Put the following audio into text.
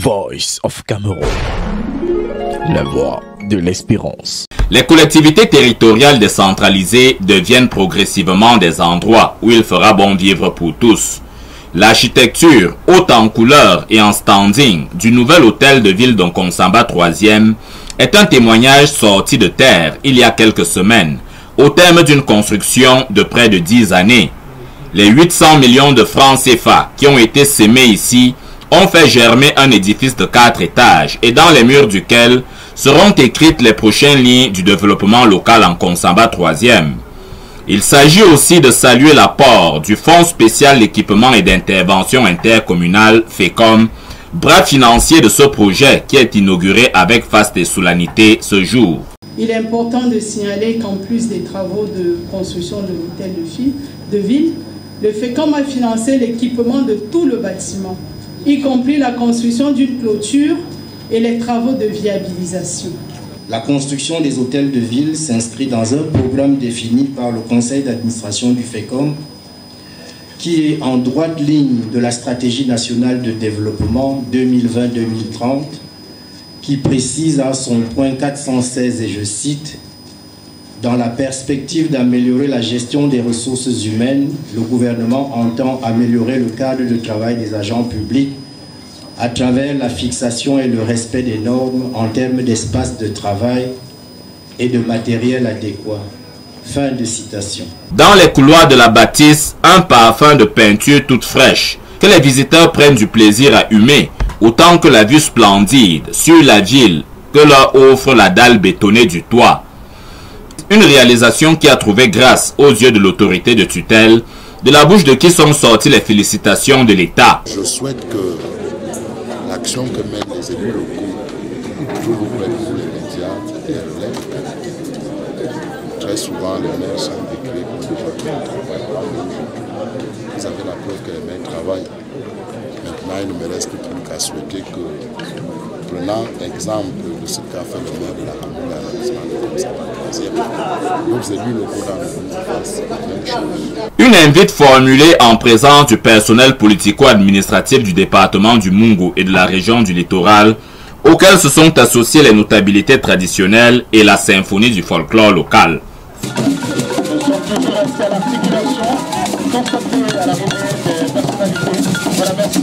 Voice of Cameroun, la voix de l'espérance. Les collectivités territoriales décentralisées deviennent progressivement des endroits où il fera bon vivre pour tous. L'architecture, haute en couleur et en standing du nouvel hôtel de ville d'Nkonsamba 3e est un témoignage sorti de terre il y a quelques semaines, au terme d'une construction de près de 10 années. Les 800 millions de francs CFA qui ont été sémés ici ont fait germer un édifice de 4 étages et dans les murs duquel seront écrites les prochaines lignes du développement local en Nkonsamba 3e. Il s'agit aussi de saluer l'apport du Fonds spécial d'équipement et d'intervention intercommunale FECOM, bras financier de ce projet qui est inauguré avec faste et solennité ce jour. Il est important de signaler qu'en plus des travaux de construction de l'hôtel de ville, le FECOM a financé l'équipement de tout le bâtiment, y compris la construction d'une clôture et les travaux de viabilisation. La construction des hôtels de ville s'inscrit dans un programme défini par le conseil d'administration du FECOM qui est en droite ligne de la stratégie nationale de développement 2020-2030 qui précise à son point 416, et je cite, « Dans la perspective d'améliorer la gestion des ressources humaines, le gouvernement entend améliorer le cadre de travail des agents publics à travers la fixation et le respect des normes en termes d'espace de travail et de matériel adéquat. » Fin de citation. Dans les couloirs de la bâtisse, un parfum de peinture toute fraîche que les visiteurs prennent du plaisir à humer, autant que la vue splendide sur la ville que leur offre la dalle bétonnée du toit. Une réalisation qui a trouvé grâce aux yeux de l'autorité de tutelle, de la bouche de qui sont sorties les félicitations de l'État. Je souhaite que l'action que mènent les élus locaux, toujours près de les médias et relève. Très souvent, les maires sont décriés comme des gens qui ne travaillent pas. Vous avez la preuve que les maires travaillent. Maintenant, il ne me reste plus qu'à souhaiter que, prenant exemple de ce qu'a fait le maire de la commune d'arrondissement de Nkonsamba 3e, nos élus locaux dans le monde fassent la même chose. Une invite formulée en présence du personnel politico-administratif du département du Mungo et de la région du littoral, auquel se sont associées les notabilités traditionnelles et la symphonie du folklore local. Nous sommes toujours restés à l'articulation, constatés à la réunion des personnalités. Voilà, merci.